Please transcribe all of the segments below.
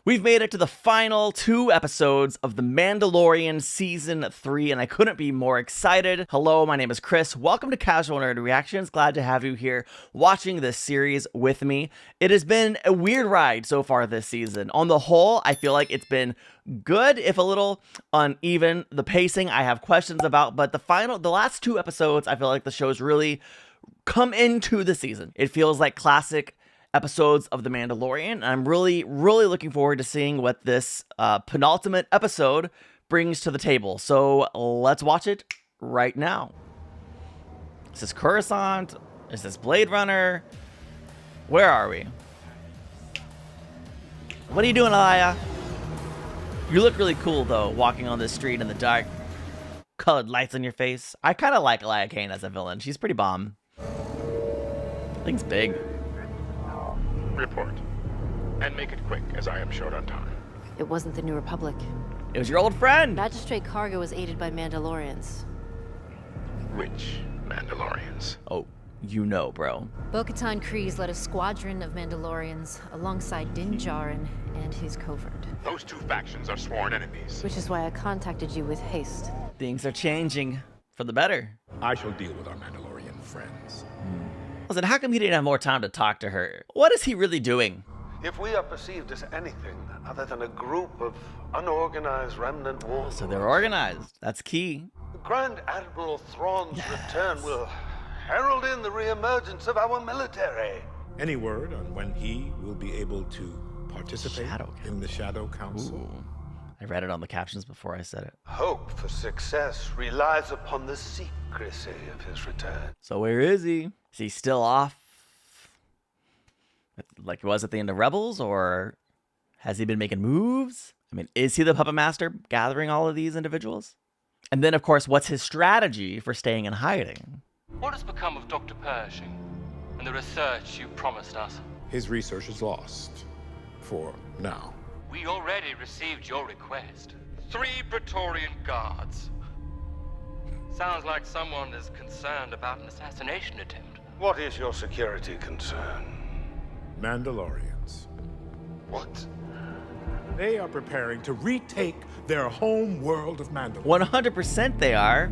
We've made it to the final 2 episodes of The Mandalorian Season 3, and I couldn't be more excited. Hello, my name is Chris. Welcome to Casual Nerd Reactions. Glad to have you here watching this series with me. It has been a weird ride so far this season. On the whole, I feel like it's been good, if a little uneven. The pacing I have questions about, but the last 2 episodes, I feel like the show's really come into the season. It feels like classic episodes of The Mandalorian. I'm really looking forward to seeing what this penultimate episode brings to the table. So let's watch it right now. Is this Coruscant? Is this Blade Runner? Where are we? What are you doing, Alaya? You look really cool, though, walking on this street in the dark. Colored lights on your face. I kind of like Alaya Kane as a villain. She's pretty bomb. Thing's big. Report. And make it quick, as I am short on time. It wasn't the New Republic. It was your old friend. Magistrate Cargo was aided by Mandalorians. Which Mandalorians? Oh, you know, bro. Bo-Katan Kryze led a squadron of Mandalorians alongside Din Djarin and his covert. Those two factions are sworn enemies. Which is why I contacted you with haste. Things are changing for the better. I shall deal with our Mandalorian friends. Listen, how come he didn't have more time to talk to her? What is he really doing? If we are perceived as anything other than a group of unorganized remnant warlords, So they're organized. That's key. the Grand Admiral Thrawn's return will herald in the reemergence of our military. Any word on when he will be able to participate Shadow in the Shadow Council? Ooh. I read it on the captions before I said it. Hope for success relies upon the secrecy of his return. So where is he? Is he still off like he was at the end of Rebels, or has he been making moves? I mean, is he the puppet master gathering all of these individuals? And then, of course, what's his strategy for staying in hiding? What has become of Dr. Pershing and the research you promised us? His research is lost. For now. We already received your request. 3 Praetorian guards. Sounds like someone is concerned about an assassination attempt. What is your security concern? Mandalorians. What? They are preparing to retake their home world of Mandalore. 100% they are.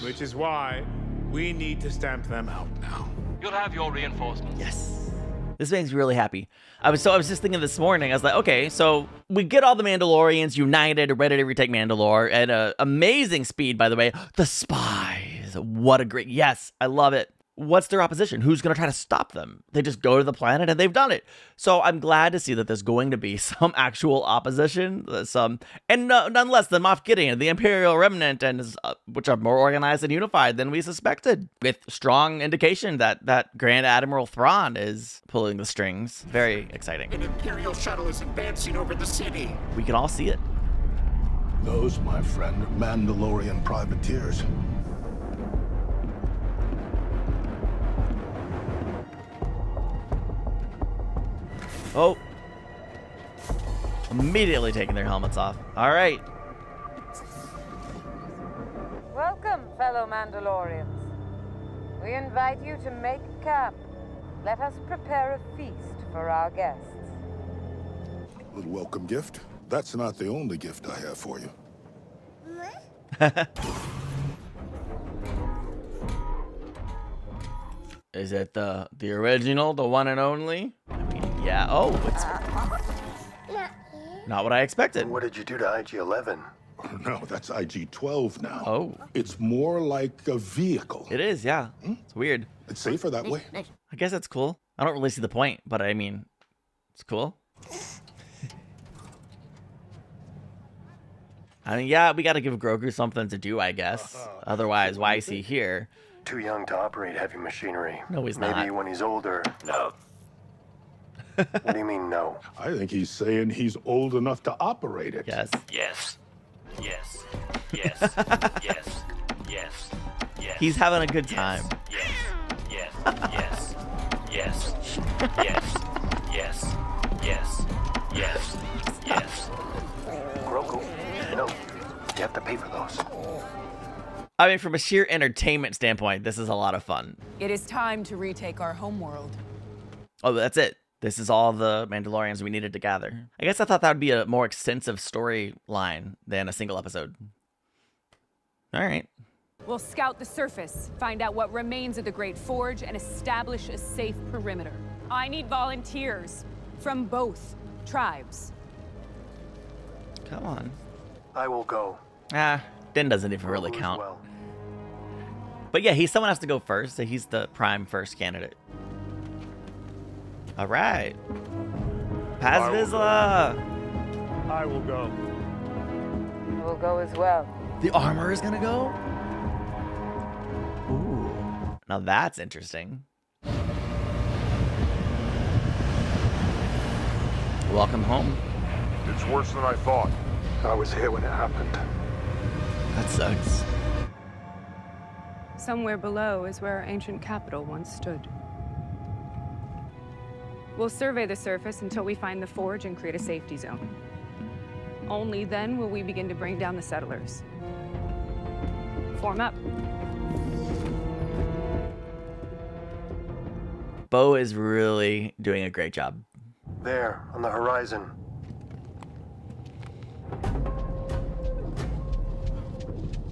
Which is why we need to stamp them out now. You'll have your reinforcements. Yes. This makes me really happy. I was just thinking this morning, I was like, okay, so we get all the Mandalorians united, ready to retake Mandalore at amazing speed, by the way. The Spies. What a great, yes, I love it. What's their opposition? Who's going to try to stop them? They just go to the planet and they've done it. So I'm glad to see that there's going to be some actual opposition, nonetheless than Moff Gideon, the Imperial remnant, and which are more organized and unified than we suspected, with strong indication that Grand Admiral Thrawn is pulling the strings. Very exciting. An Imperial shuttle is advancing over the city. We can all see it. Those, my friend, are Mandalorian privateers. Oh. Immediately taking their helmets off. All right. Welcome, fellow Mandalorians. We invite you to make camp. Let us prepare a feast for our guests. Little welcome gift. That's not the only gift I have for you. Is it the original, the one and only? I mean, yeah. Oh, it's not what I expected. What did you do to IG-11? No, that's IG-12 now. Oh. It's more like a vehicle. It is, yeah. It's weird. It's safer that way. I guess that's cool. I don't really see the point, but I mean, it's cool. I mean, yeah, we got to give Grogu something to do, I guess. Otherwise, why is he here? Too young to operate heavy machinery. No, he's not. Maybe when he's older. No. What do you mean, no? I think he's saying he's old enough to operate it. Yes. Yes. Yes. Yes. Yes. Yes. Yes. He's having a good time. Yes. Yes. Yes. Yes. Yes. Yes. Yes. Yes. Yes. Grogu, no. You have to pay for those. I mean, from a sheer entertainment standpoint, this is a lot of fun. It is time to retake our homeworld. Oh, that's it. This is all the Mandalorians we needed to gather. I guess I thought that would be a more extensive storyline than a single episode. All right. We'll scout the surface, find out what remains of the Great Forge, and establish a safe perimeter. I need volunteers from both tribes. Come on. I will go. Din doesn't even really count. Well. But yeah, someone has to go first, so he's the prime first candidate. All right. Paz Vizsla. I will go. We'll go as well. The armor is gonna go? Ooh. Now that's interesting. Welcome home. It's worse than I thought. I was here when it happened. That sucks. Somewhere below is where our ancient capital once stood. We'll survey the surface until we find the forge and create a safety zone. Only then will we begin to bring down the settlers. Form up. Bo is really doing a great job. There, on the horizon.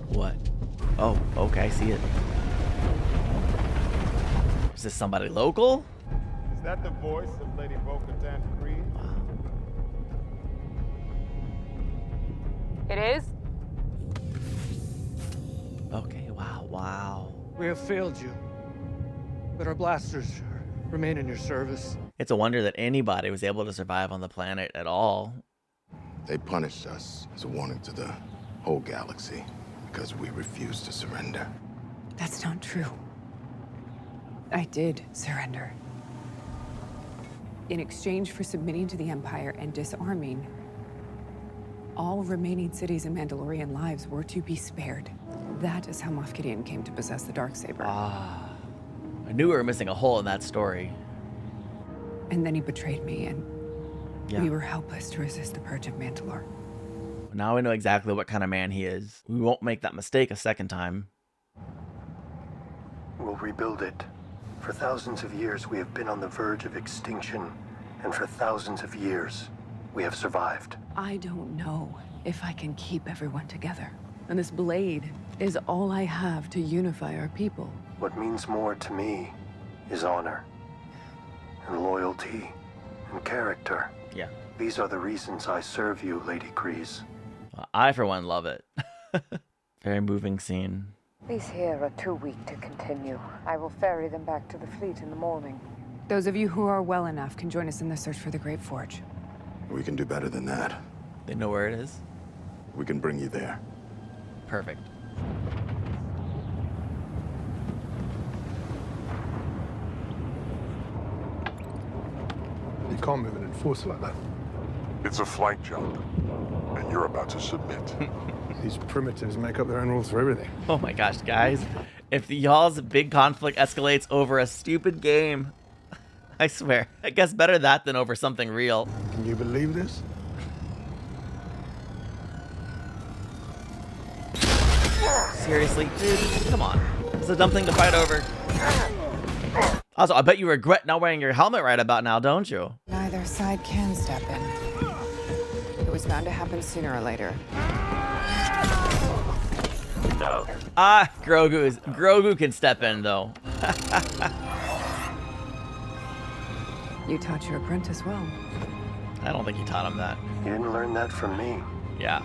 What? Oh, okay, I see it. Is this somebody local? Is that the voice of Lady Bo-Katan Kryze? It is? Okay, wow. We have failed you, but our blasters remain in your service. It's a wonder that anybody was able to survive on the planet at all. They punished us as a warning to the whole galaxy because we refused to surrender. That's not true. I did surrender. In exchange for submitting to the Empire and disarming, all remaining cities and Mandalorian lives were to be spared. That is how Moff Gideon came to possess the Darksaber. I knew we were missing a hole in that story. And then he betrayed me, and we were helpless to resist the purge of Mandalore. Now we know exactly what kind of man he is. We won't make that mistake a second time. We'll rebuild it. For thousands of years, we have been on the verge of extinction. And for thousands of years, we have survived. I don't know if I can keep everyone together. And this blade is all I have to unify our people. What means more to me is honor, and loyalty, and character. Yeah. These are the reasons I serve you, Lady Kryze. I, for one, love it. Very moving scene. These here are too weak to continue. I will ferry them back to the fleet in the morning. Those of you who are well enough can join us in the search for the Great Forge. We can do better than that. They know where it is? We can bring you there. Perfect. You can't move an enforcer like that. It's a flight job, and you're about to submit. These primitives make up their own rules for everything. Oh my gosh, guys. If y'all's big conflict escalates over a stupid game, I swear, I guess better that than over something real. Can you believe this? Seriously, dude, come on. It's a dumb thing to fight over. Also, I bet you regret not wearing your helmet right about now, don't you? Neither side can step in. It was bound to happen sooner or later. No. Grogu can step in though. You taught your apprentice well. I don't think he taught him that. You didn't learn that from me. Yeah.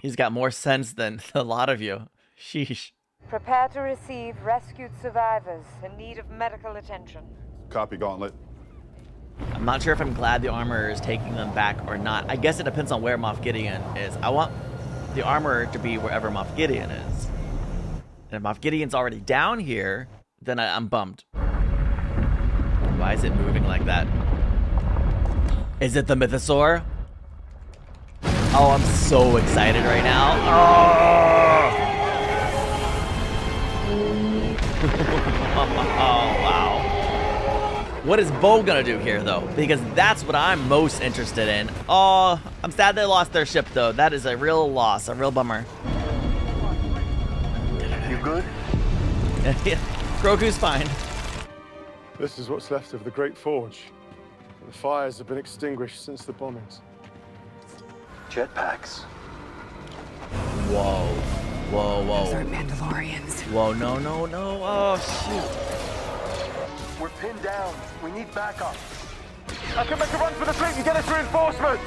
He's got more sense than a lot of you. Sheesh. Prepare to receive rescued survivors in need of medical attention. Copy, Gauntlet. I'm not sure if I'm glad the Armorer is taking them back or not. I guess it depends on where Moff Gideon is. I want the Armorer to be wherever Moff Gideon is. And if Moff Gideon's already down here, then I'm bummed. Why is it moving like that? Is it the Mythosaur? Oh, I'm so excited right now. Oh, oh wow. What is Bo gonna do here, though? Because that's what I'm most interested in. Oh, I'm sad they lost their ship, though. That is a real loss, a real bummer. You good? Yeah, Grogu's fine. This is what's left of the Great Forge. The fires have been extinguished since the bombings. Jetpacks. Whoa. Whoa, whoa. Those are Mandalorians. Whoa, no, no, no. Oh, shoot. We're pinned down. We need backup. I can make a run for the fleet and get us reinforcements!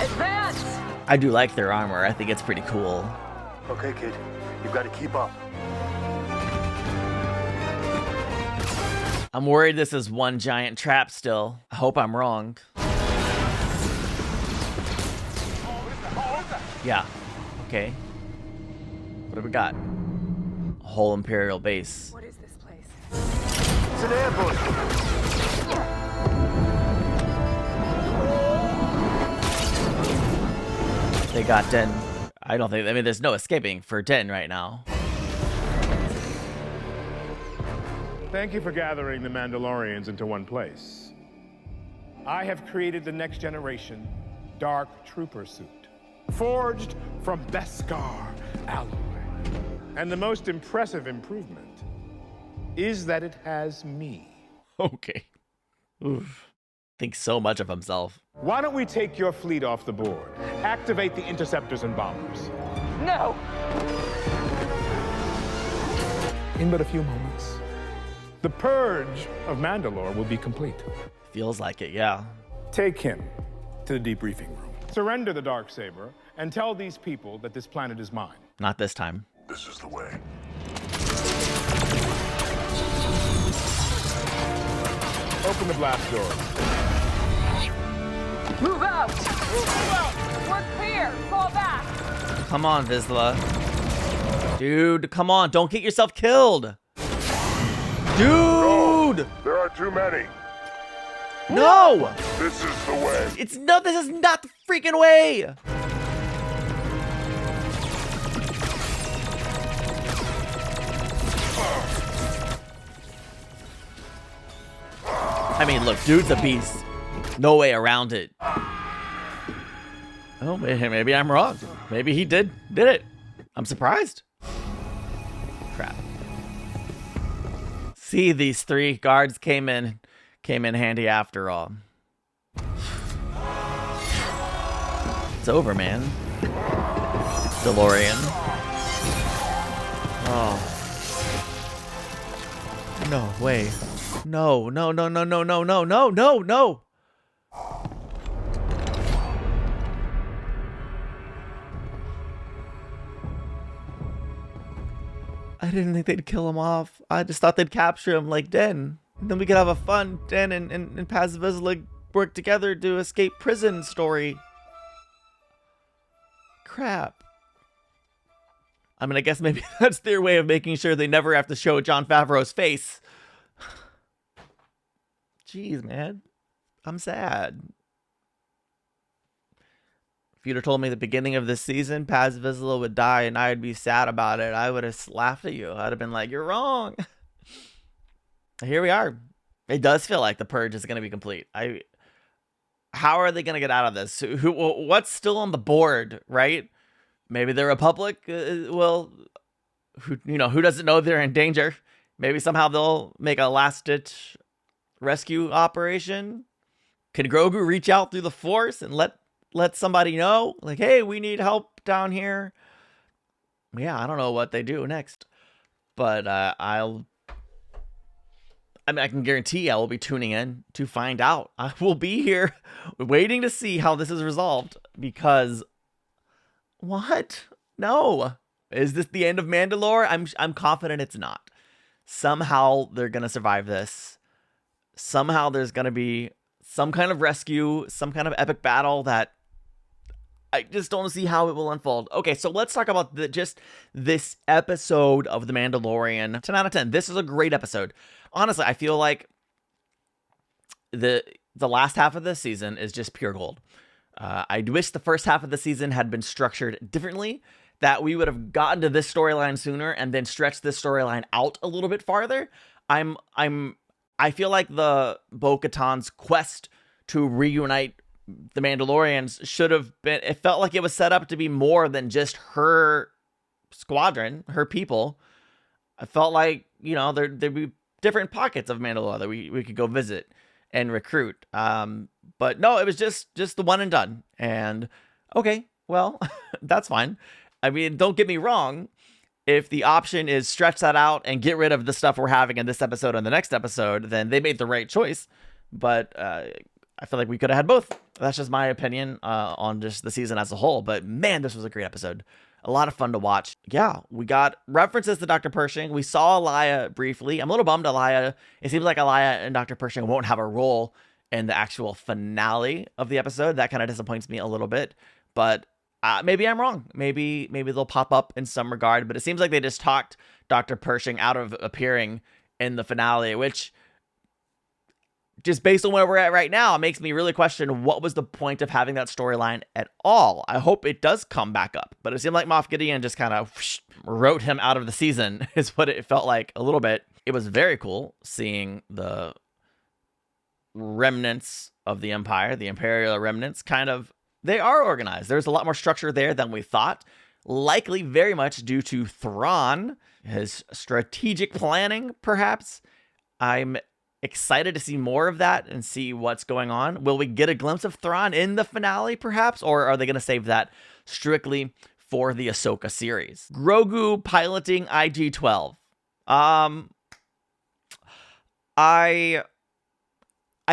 Advance! I do like their armor. I think it's pretty cool. Okay, kid. You've got to keep up. I'm worried this is one giant trap still. I hope I'm wrong. Yeah. Okay. What do we got? A whole Imperial base. What is this place? It's an ambush! They got Den. I don't think, I mean, there's no escaping for Den right now. Thank you for gathering the Mandalorians into one place. I have created the next generation Dark Trooper suit, forged from Beskar alloy. And the most impressive improvement is that it has me. Okay. Oof. Thinks so much of himself. Why don't we take your fleet off the board? Activate the interceptors and bombers. No! In but a few moments, the purge of Mandalore will be complete. Feels like it, yeah. Take him to the debriefing room. Surrender the Darksaber and tell these people that this planet is mine. Not this time. This is the way. Open the blast doors. Move out! Move out! We're clear! Fall back! Come on, Vizsla. Dude, come on. Don't get yourself killed. Dude! There are too many. No! This is the way. This is not the freaking way! I mean, look, dude's a beast. No way around it. Oh, maybe I'm wrong. Maybe he did it. I'm surprised. Crap. See, these three guards came in handy after all. It's over, man. DeLorean. Oh. No way. No, no, no, no, no, no, no, no, no, no. I didn't think they'd kill him off. I just thought they'd capture him like Den. And then we could have a fun Den and Paz Vizsla work together to escape prison story. Crap. I mean, I guess maybe that's their way of making sure they never have to show Jon Favreau's face. Jeez, man. I'm sad. If you'd have told me at the beginning of this season Paz Vizsla would die and I'd be sad about it, I would have laughed at you. I'd have been like, you're wrong. Here we are. It does feel like the purge is going to be complete. How are they going to get out of this? What's still on the board, right? Maybe the Republic, who doesn't know they're in danger? Maybe somehow they'll make a last-ditch rescue operation. Can Grogu reach out through the Force and let somebody know? Like, hey, we need help down here. Yeah, I don't know what they do next. But I can guarantee I will be tuning in to find out. I will be here waiting to see how this is resolved because... What? No. Is this the end of Mandalore? I'm confident it's not. Somehow they're going to survive this. Somehow there's going to be some kind of rescue, some kind of epic battle that I just don't see how it will unfold. Okay, so let's talk about just this episode of The Mandalorian. 10 out of 10. This is a great episode. Honestly, I feel like the last half of this season is just pure gold. I wish the first half of the season had been structured differently, that we would have gotten to this storyline sooner and then stretched this storyline out a little bit farther. I feel like the Bo-Katan's quest to reunite the Mandalorians should have been, it felt like it was set up to be more than just her squadron, her people. I felt like, you know, there'd be different pockets of Mandalore that we could go visit and recruit. But no, it was just the one and done. And okay, well, that's fine. I mean, don't get me wrong. If the option is stretch that out and get rid of the stuff we're having in this episode and the next episode, then they made the right choice. But I feel like we could have had both. That's just my opinion on just the season as a whole. But man, this was a great episode. A lot of fun to watch. Yeah, we got references to Dr. Pershing. We saw Elia briefly. I'm a little bummed Elia. It seems like Elia and Dr. Pershing won't have a role in the actual finale of the episode. That kind of disappoints me a little bit. But maybe I'm wrong. Maybe they'll pop up in some regard. But it seems like they just talked Dr. Pershing out of appearing in the finale, which, just based on where we're at right now, it makes me really question what was the point of having that storyline at all. I hope it does come back up, but it seemed like Moff Gideon just kind of wrote him out of the season is what it felt like a little bit. It was very cool seeing the remnants of the Empire, the Imperial remnants, kind of, they are organized. There's a lot more structure there than we thought, likely very much due to Thrawn, his strategic planning, perhaps. I'm excited to see more of that and see what's going on. Will we get a glimpse of Thrawn in the finale, perhaps? Or are they going to save that strictly for the Ahsoka series? Grogu piloting IG-12. I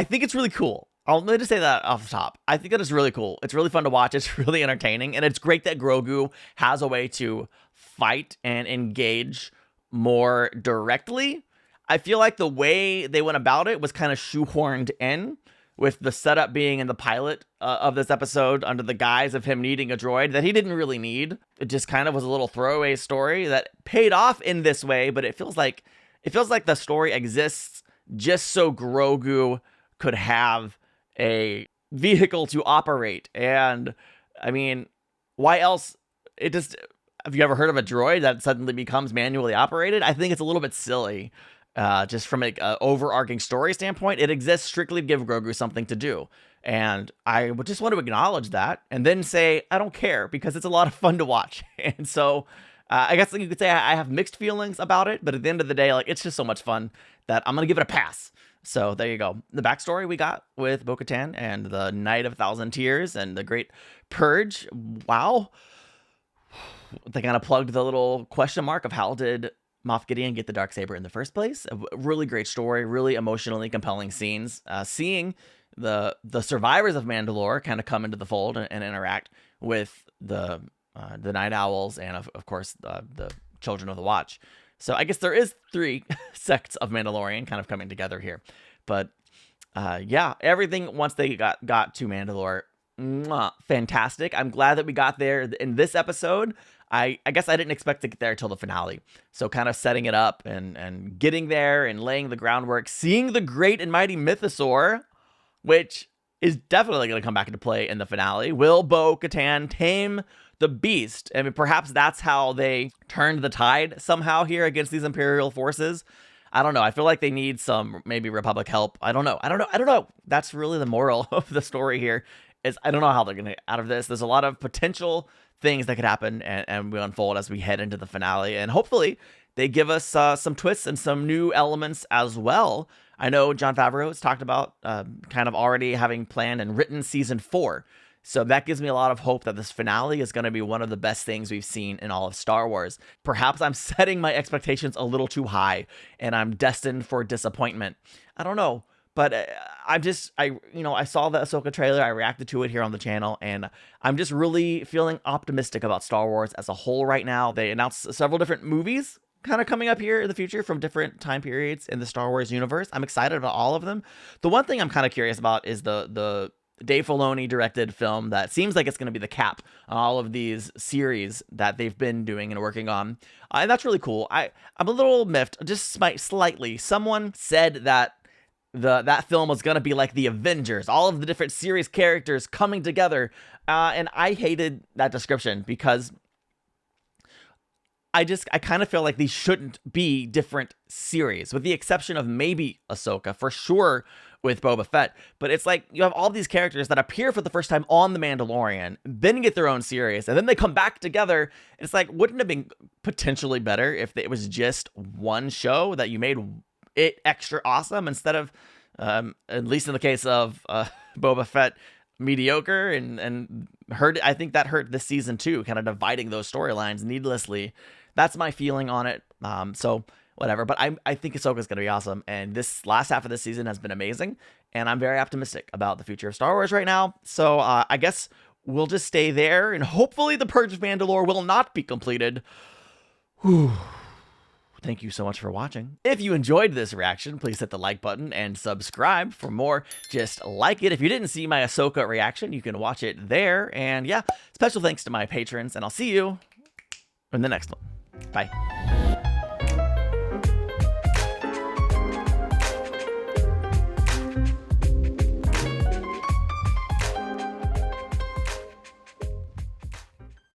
think it's really cool. I'll let me just say that off the top. I think that is really cool. It's really fun to watch. It's really entertaining. And it's great that Grogu has a way to fight and engage more directly. I feel like the way they went about it was kind of shoehorned in, with the setup being in the pilot of this episode under the guise of him needing a droid that he didn't really need. It just kind of was a little throwaway story that paid off in this way, but it feels like the story exists just so Grogu could have a vehicle to operate. And I mean, why else? Have you ever heard of a droid that suddenly becomes manually operated? I think it's a little bit silly. Just from an overarching story standpoint, it exists strictly to give Grogu something to do. And I would just want to acknowledge that and then say, I don't care, because it's a lot of fun to watch. And so I guess you could say I have mixed feelings about it, but at the end of the day, like, it's just so much fun that I'm going to give it a pass. So there you go. The backstory we got with Bo-Katan and the Night of a Thousand Tears and the Great Purge. Wow. They kind of plugged the little question mark of how did Moff Gideon get the Darksaber in the first place. A really great story, really emotionally compelling scenes. Seeing the survivors of Mandalore kind of come into the fold and interact with the Night Owls and of course the Children of the Watch. So I guess there is 3 sects of Mandalorian kind of coming together here. But yeah, everything once they got to Mandalore, fantastic. I'm glad that we got there in this episode. I guess I didn't expect to get there till the finale. So kind of setting it up and getting there and laying the groundwork, seeing the great and mighty Mythosaur, which is definitely going to come back into play in the finale. Will Bo-Katan tame the beast? I mean, perhaps that's how they turned the tide somehow here against these Imperial forces. I don't know. I feel like they need some maybe Republic help. I don't know. That's really the moral of the story here. Is I don't know how they're going to get out of this. There's a lot of potential things that could happen and will unfold as we head into the finale. And hopefully they give us some twists and some new elements as well. I know Jon Favreau has talked about kind of already having planned and written season 4. So that gives me a lot of hope that this finale is going to be one of the best things we've seen in all of Star Wars. Perhaps I'm setting my expectations a little too high and I'm destined for disappointment. I don't know. But I saw the Ahsoka trailer, I reacted to it here on the channel, and I'm just really feeling optimistic about Star Wars as a whole right now. They announced several different movies kind of coming up here in the future from different time periods in the Star Wars universe. I'm excited about all of them. The one thing I'm kind of curious about is the Dave Filoni directed film that seems like it's going to be the cap on all of these series that they've been doing and working on. And that's really cool. I'm a little miffed, just slightly. Someone said that that film was going to be like the Avengers, all of the different series characters coming together. And I hated that description because I kind of feel like these shouldn't be different series, with the exception of maybe Ahsoka, for sure, with Boba Fett. But it's like you have all these characters that appear for the first time on The Mandalorian, then get their own series, and then they come back together. It's like, wouldn't it have been potentially better if it was just one show that you made it extra awesome instead of, at least in the case of Boba Fett, mediocre, and hurt. I think that hurt this season too, kind of dividing those storylines needlessly. That's my feeling on it. So whatever, but I think Ahsoka's gonna be awesome, and this last half of this season has been amazing, and I'm very optimistic about the future of Star Wars right now. So I guess we'll just stay there, and hopefully the Purge of Mandalore will not be completed. Whew. Thank you so much for watching. If you enjoyed this reaction, please hit the like button and subscribe for more. Just like it. If you didn't see my Ahsoka reaction, you can watch it there. And yeah, special thanks to my patrons, and I'll see you in the next one. Bye.